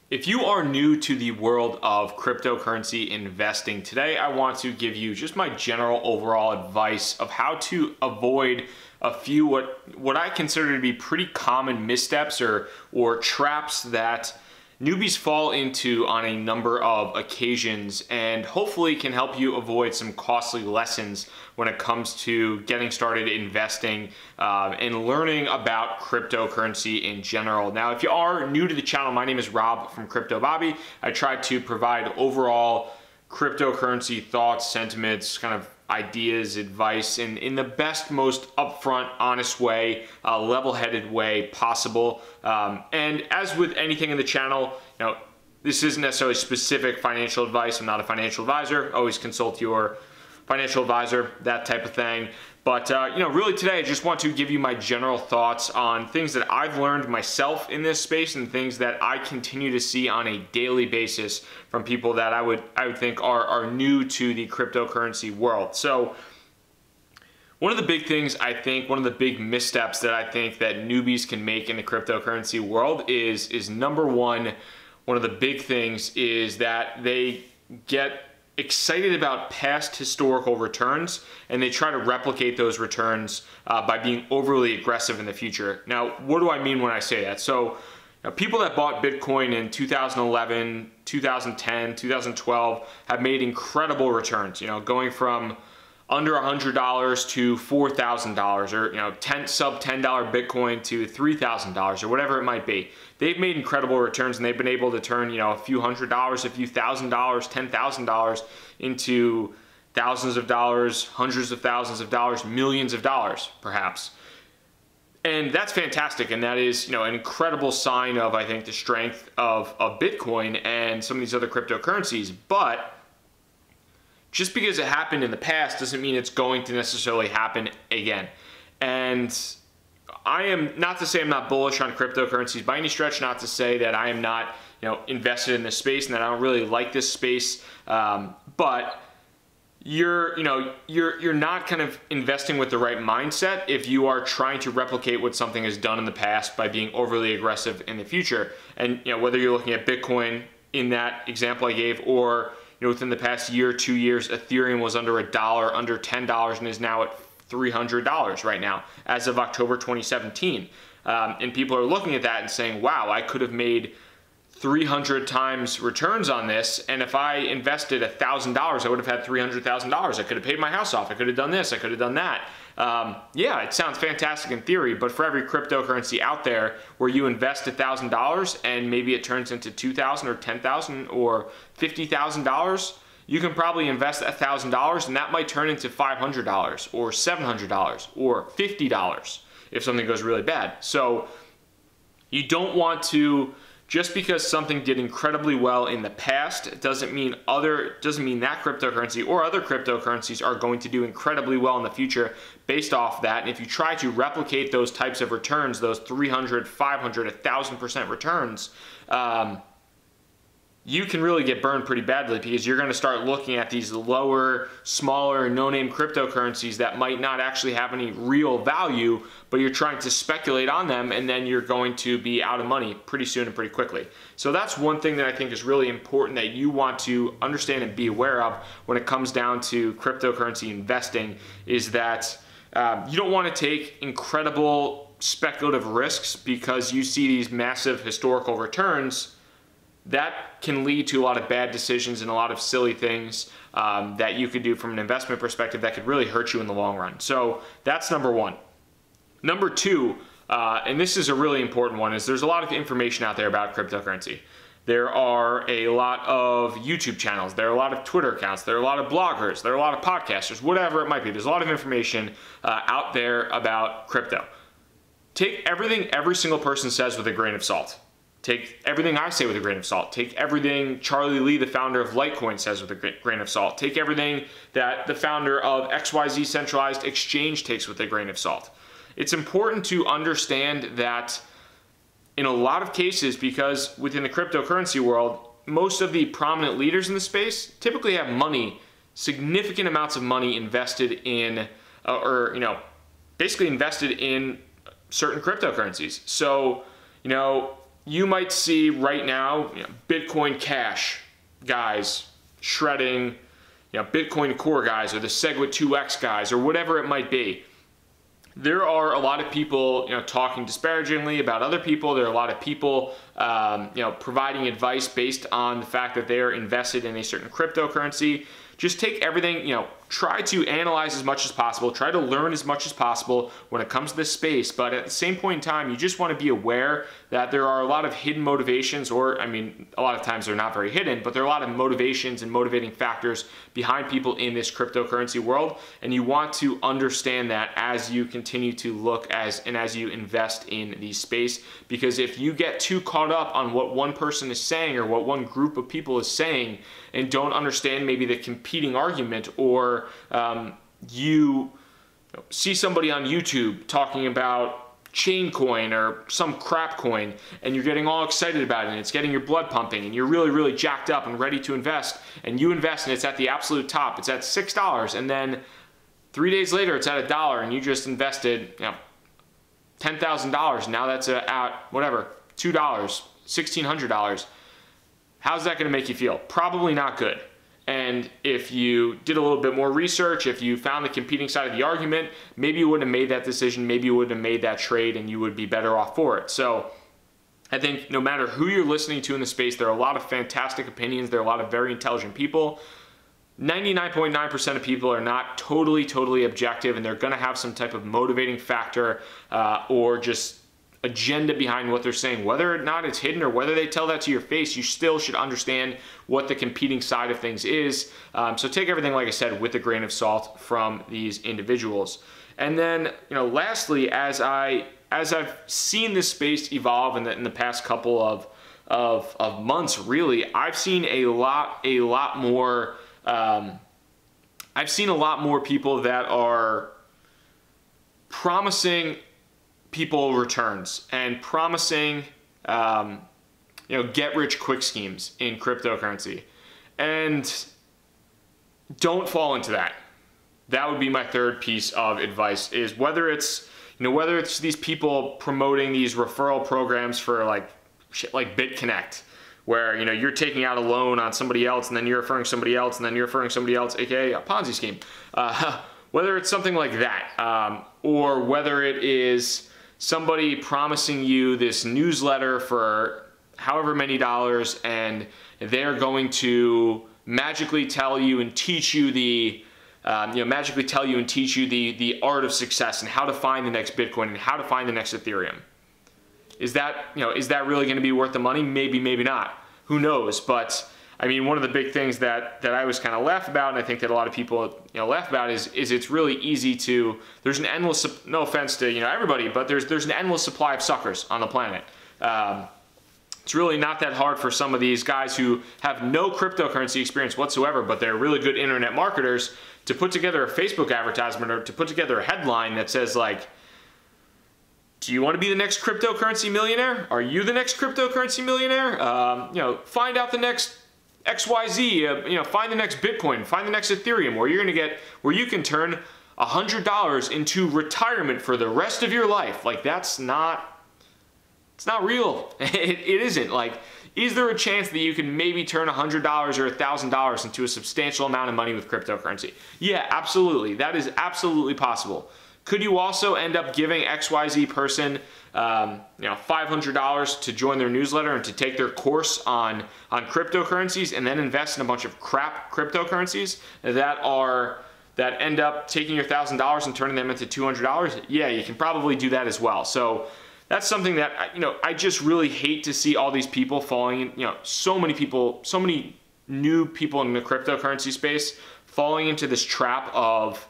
If you are new to the world of cryptocurrency investing, today I want to give you just my general overall advice of how to avoid a few what I consider to be pretty common missteps or traps that newbies fall into on a number of occasions, and hopefully can help you avoid some costly lessons when it comes to getting started investing and learning about cryptocurrency in general. Now, if you are new to the channel, my name is Rob from Crypto Bobby. I try to provide overall cryptocurrency thoughts, sentiments, kind of ideas, advice in the best, most upfront, honest way, level-headed way possible. And as with anything in the channel, this isn't necessarily specific financial advice. I'm not a financial advisor. Always consult your financial advisor, that type of thing. But really today I just want to give you my general thoughts on things that I've learned myself in this space and things that I continue to see on a daily basis from people that I would think are new to the cryptocurrency world. So one of the big things I think, one of the big missteps that I think that newbies can make in the cryptocurrency world is number one of the big things is that they get excited about past historical returns and they try to replicate those returns by being overly aggressive in the future. Now, what do I mean when I say that? So people that bought Bitcoin in 2011, 2010, 2012 have made incredible returns, going from under $100 to $4,000 or sub $10 Bitcoin to $3,000 or whatever it might be. They've made incredible returns and they've been able to turn a few $100s, a few $1,000, $10,000 into thousands of dollars, hundreds of thousands of dollars, millions of dollars perhaps. And that's fantastic, and that is an incredible sign of, I think, the strength of Bitcoin and some of these other cryptocurrencies. But just because it happened in the past doesn't mean it's going to necessarily happen again. And I am not to say I'm not bullish on cryptocurrencies by any stretch, not to say that I am not invested in this space and that I don't really like this space, but you're not kind of investing with the right mindset if you are trying to replicate what something has done in the past by being overly aggressive in the future. And whether you're looking at Bitcoin in that example I gave, or within the past year, 2 years, Ethereum was under $1, under $10, and is now at $300 right now as of October 2017. And people are looking at that and saying, wow, I could have made 300 times returns on this, and if I invested $1,000, I would have had $300,000. I could have paid my house off. I could have done this. I could have done that. Yeah, it sounds fantastic in theory, but for every cryptocurrency out there where you invest $1,000 and maybe it turns into $2,000 or $10,000 or $50,000, you can probably invest $1,000 and that might turn into $500 or $700 or $50 if something goes really bad. So you don't want to, just because something did incredibly well in the past doesn't mean that cryptocurrency or other cryptocurrencies are going to do incredibly well in the future based off that. And if you try to replicate those types of returns, those 300, 500, 1,000% returns, you can really get burned pretty badly, because you're going to start looking at these lower, smaller, no-name cryptocurrencies that might not actually have any real value, but you're trying to speculate on them, and then you're going to be out of money pretty soon and pretty quickly. So that's one thing that I think is really important that you want to understand and be aware of when it comes down to cryptocurrency investing, is that you don't want to take incredible speculative risks because you see these massive historical returns. That can lead to a lot of bad decisions and a lot of silly things that you could do from an investment perspective that could really hurt you in the long run. So that's number one. Number two, and this is a really important one, is there's a lot of information out there about cryptocurrency. There are a lot of YouTube channels, there are a lot of Twitter accounts, there are a lot of bloggers, there are a lot of podcasters, whatever it might be. There's a lot of information out there about crypto. Take everything every single person says with a grain of salt. Take everything I say with a grain of salt. Take everything Charlie Lee, the founder of Litecoin, says with a grain of salt. Take everything that the founder of XYZ centralized exchange takes with a grain of salt. It's important to understand that in a lot of cases, because within the cryptocurrency world, most of the prominent leaders in the space typically have money, significant amounts of money invested in, basically invested in certain cryptocurrencies. So, you might see right now, Bitcoin Cash guys shredding, Bitcoin Core guys or the Segwit 2X guys or whatever it might be. There are a lot of people, talking disparagingly about other people. There are a lot of people, providing advice based on the fact that they are invested in a certain cryptocurrency. Just take everything, try to analyze as much as possible, try to learn as much as possible when it comes to this space, but at the same point in time, you just want to be aware that there are a lot of hidden motivations, or I mean, a lot of times they're not very hidden, but there are a lot of motivations and motivating factors behind people in this cryptocurrency world, and you want to understand that as you continue to look as you invest in the space, because if you get too caught up on what one person is saying or what one group of people is saying and don't understand maybe the competing argument, or you see somebody on YouTube talking about chain coin or some crap coin and you're getting all excited about it and it's getting your blood pumping and you're really, really jacked up and ready to invest, and you invest and it's at the absolute top, it's at $6, and then 3 days later it's at $1 and you just invested $10,000, and now that's at whatever, $2, $1,600. How's that going to make you feel? Probably not good. And if you did a little bit more research, if you found the competing side of the argument, maybe you wouldn't have made that decision, maybe you wouldn't have made that trade, and you would be better off for it. So I think no matter who you're listening to in the space, there are a lot of fantastic opinions, there are a lot of very intelligent people. 99.9% of people are not totally objective, and they're going to have some type of motivating factor or just agenda behind what they're saying. Whether or not it's hidden or whether they tell that to your face, you still should understand what the competing side of things is. So take everything, like I said, with a grain of salt from these individuals. And then, lastly, as I've seen this space evolve in the past couple of months, really, I've seen a lot more. I've seen a lot more people that are promising people returns and promising, get rich quick schemes in cryptocurrency, and don't fall into that. That would be my third piece of advice, is whether it's these people promoting these referral programs for like shit like BitConnect, where you're taking out a loan on somebody else and then you're referring somebody else and then you're referring somebody else, aka a Ponzi scheme. Whether it's something like that, or whether it is somebody promising you this newsletter for however many dollars, and they're going to magically tell you and teach you the the art of success and how to find the next Bitcoin and how to find the next Ethereum. Is that really going to be worth the money? Maybe, maybe not. Who knows? But I mean, one of the big things that I always kind of laugh about, and I think that a lot of people laugh about, is it's really easy to, there's an endless, no offense to everybody, but there's an endless supply of suckers on the planet. It's really not that hard for some of these guys who have no cryptocurrency experience whatsoever, but they're really good internet marketers, to put together a Facebook advertisement or to put together a headline that says like, do you want to be the next cryptocurrency millionaire? Are you the next cryptocurrency millionaire? Find out the next XYZ, find the next Bitcoin, find the next Ethereum, where you can turn $100 into retirement for the rest of your life. Like, it's not real. It isn't. Like, is there a chance that you can maybe turn $100 or $1,000 into a substantial amount of money with cryptocurrency? Yeah, absolutely. That is absolutely possible. Could you also end up giving XYZ person $500 to join their newsletter and to take their course on cryptocurrencies, and then invest in a bunch of crap cryptocurrencies that end up taking your $1,000 and turning them into $200? Yeah, you can probably do that as well. So that's something that I just really hate to see all these people falling in, so many new people in the cryptocurrency space falling into this trap of,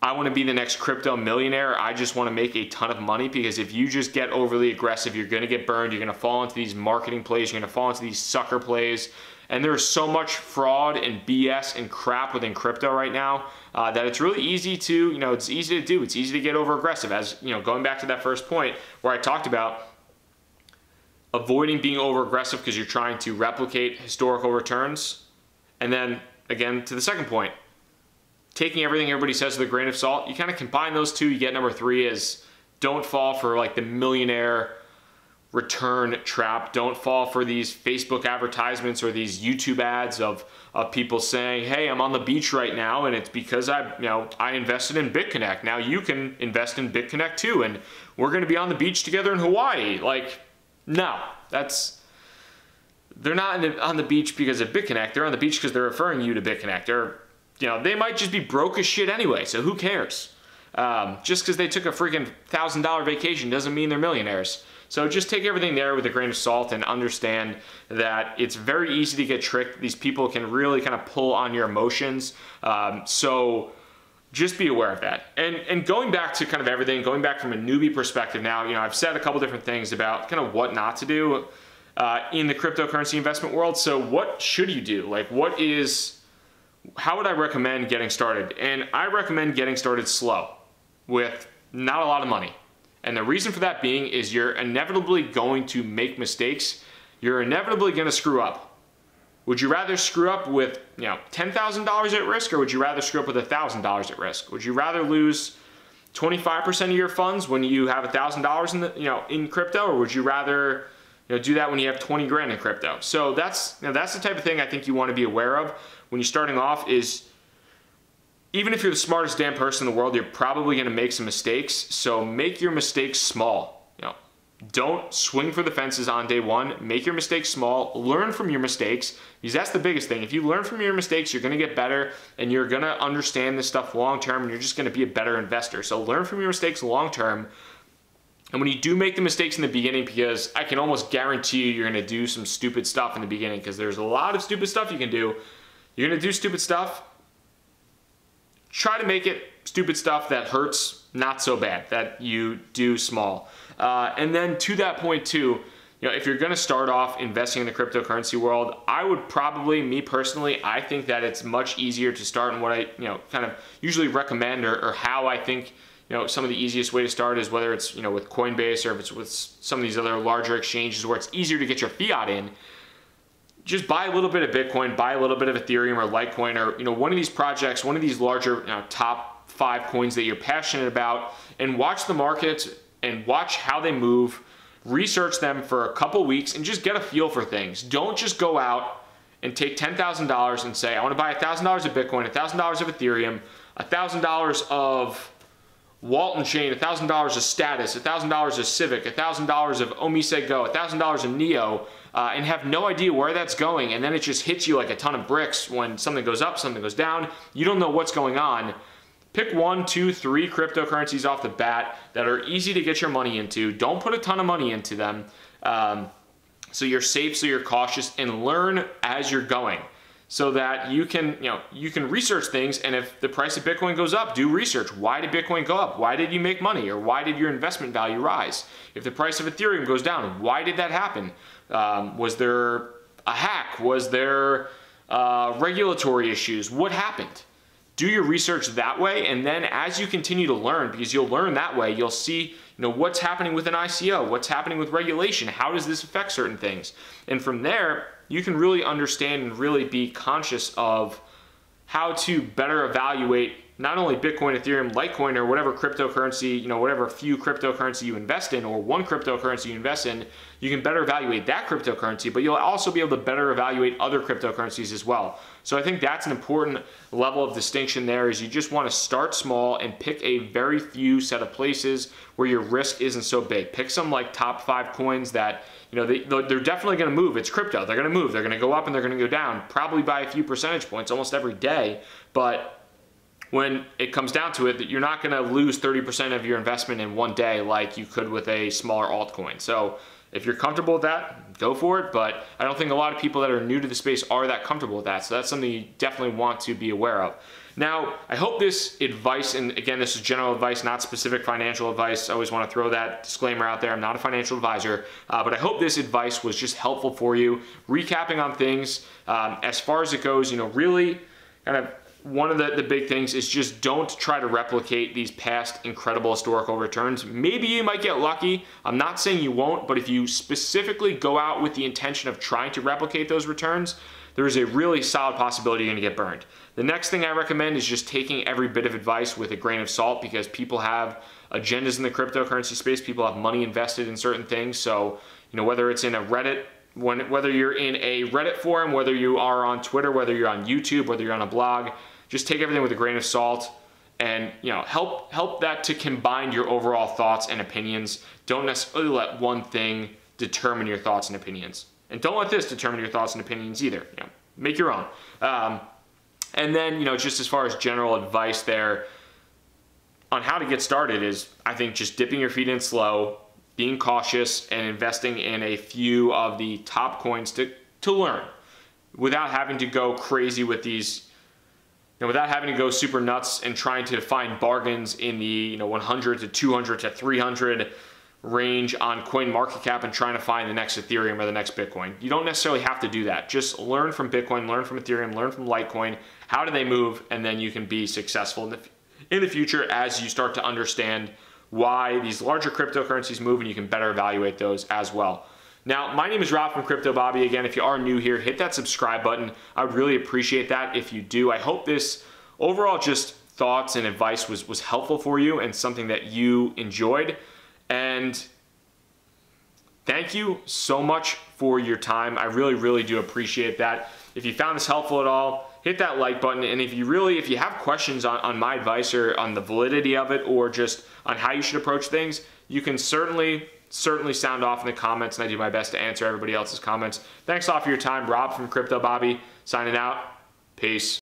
I want to be the next crypto millionaire. I just want to make a ton of money. Because if you just get overly aggressive, you're going to get burned. You're going to fall into these marketing plays. You're going to fall into these sucker plays. And there's so much fraud and BS and crap within crypto right now that it's really easy to, it's easy to do. It's easy to get over aggressive. As, going back to that first point where I talked about avoiding being over aggressive because you're trying to replicate historical returns. And then again, to the second point, taking everything everybody says with a grain of salt. You kind of combine those two, you get number three, is don't fall for like the millionaire return trap. Don't fall for these Facebook advertisements or these YouTube ads of people saying, hey, I'm on the beach right now and it's because I invested in BitConnect. Now you can invest in BitConnect too, and we're going to be on the beach together in Hawaii. Like, no, they're not on the beach because of BitConnect. They're on the beach because they're referring you to BitConnect. Or, they might just be broke as shit anyway, so who cares? Just because they took a freaking $1,000 vacation doesn't mean they're millionaires. So just take everything there with a grain of salt and understand that it's very easy to get tricked. These people can really kind of pull on your emotions. So just be aware of that. And going back to kind of everything, going back from a newbie perspective now, I've said a couple different things about kind of what not to do in the cryptocurrency investment world. So what should you do? Like, how would I recommend getting started? And I recommend getting started slow with not a lot of money. And the reason for that being is you're inevitably going to make mistakes. You're inevitably going to screw up. Would you rather screw up with, $10,000 at risk, or would you rather screw up with $1,000 at risk? Would you rather lose 25% of your funds when you have $1,000 in crypto, or would you rather do that when you have 20 grand in crypto? So that's the type of thing I think you want to be aware of when you're starting off. Is even if you're the smartest damn person in the world, you're probably going to make some mistakes. So make your mistakes small. Don't swing for the fences on day one. Make your mistakes small. Learn from your mistakes, because that's the biggest thing. If you learn from your mistakes, you're going to get better, and you're going to understand this stuff long term, and you're just going to be a better investor. So learn from your mistakes long term. And when you do make the mistakes in the beginning, because I can almost guarantee you're going to do some stupid stuff in the beginning, because there's a lot of stupid stuff you can do. You're going to do stupid stuff. Try to make it stupid stuff that hurts not so bad, that you do small. And then to that point too, if you're going to start off investing in the cryptocurrency world, I would probably, me personally, I think that it's much easier to start, and what I kind of usually recommend, or how I think some of the easiest way to start is, whether it's with Coinbase or if it's with some of these other larger exchanges where it's easier to get your fiat in. Just buy a little bit of Bitcoin, buy a little bit of Ethereum or Litecoin, or one of these projects, one of these larger top 5 coins that you're passionate about, and watch the markets and watch how they move. Research them for a couple weeks and just get a feel for things. Don't just go out and take $10,000 and say, I want to buy $1,000 of Bitcoin, $1,000 of Ethereum, $1,000 of Walton Chain, $1,000 of Status, $1,000 of Civic, $1,000 of Omise Go, $1,000 of Neo, and have no idea where that's going, and then it just hits you like a ton of bricks when something goes up, something goes down. You don't know what's going on. Pick 1, 2, 3 cryptocurrencies off the bat that are easy to get your money into. Don't put a ton of money into them. So you're safe, so you're cautious, and learn as you're going, so that you can research things. And if the price of Bitcoin goes up, do research. Why did Bitcoin go up? Why did you make money? Or why did your investment value rise? If the price of Ethereum goes down, why did that happen? Was there a hack? Was there regulatory issues? What happened? Do your research that way, and then as you continue to learn, because you'll learn that way, you'll see what's happening with an ICO, what's happening with regulation, how does this affect certain things, and from there you can really understand and really be conscious of how to better evaluate not only Bitcoin, Ethereum, Litecoin, or whatever cryptocurrency, whatever few cryptocurrency you invest in, or one cryptocurrency you invest in. You can better evaluate that cryptocurrency, but you'll also be able to better evaluate other cryptocurrencies as well. So I think that's an important level of distinction there, is you just want to start small and pick a very few set of places where your risk isn't so big. Pick some like top 5 coins that they're definitely going to move. It's crypto. They're going to move. They're going to go up and they're going to go down, probably by a few percentage points almost every day. But when it comes down to it, that you're not going to lose 30% of your investment in one day like you could with a smaller altcoin. So if you're comfortable with that, go for it. But I don't think a lot of people that are new to the space are that comfortable with that. So that's something you definitely want to be aware of. Now, I hope this advice, and again, this is general advice, not specific financial advice. I always want to throw that disclaimer out there. I'm not a financial advisor, but I hope this advice was just helpful for you. Recapping on things as far as it goes, really kind of one of the big things is just don't try to replicate these past incredible historical returns. Maybe you might get lucky. I'm not saying you won't, but if you specifically go out with the intention of trying to replicate those returns, there is a really solid possibility you're going to get burned. The next thing I recommend is just taking every bit of advice with a grain of salt, because people have agendas in the cryptocurrency space. People have money invested in certain things. So, whether it's in a Reddit, whether you're in a Reddit forum, whether you are on Twitter, whether you're on YouTube, whether you're on a blog, just take everything with a grain of salt and help that to combine your overall thoughts and opinions. Don't necessarily let one thing determine your thoughts and opinions. And don't let this determine your thoughts and opinions either. Make your own. And then, just as far as general advice there on how to get started is, I think, just dipping your feet in slow, being cautious, and investing in a few of the top coins to learn without having to go crazy with these, without having to go super nuts and trying to find bargains in the 100 to 200 to 300 range on CoinMarketCap and trying to find the next Ethereum or the next Bitcoin. You don't necessarily have to do that. Just learn from Bitcoin, learn from Ethereum, learn from Litecoin. How do they move? And then you can be successful in the future as you start to understand why these larger cryptocurrencies move, and you can better evaluate those as well. Now, my name is Rob from Crypto Bobby. Again, if you are new here, hit that subscribe button. I would really appreciate that if you do. I hope this overall just thoughts and advice was helpful for you and something that you enjoyed. And thank you so much for your time. I really, really do appreciate that. If you found this helpful at all, hit that like button. And if you have questions on my advice or on the validity of it, or just on how you should approach things, you can certainly sound off in the comments, and I do my best to answer everybody else's comments. Thanks a lot for your time. Rob from Crypto Bobby signing out. Peace.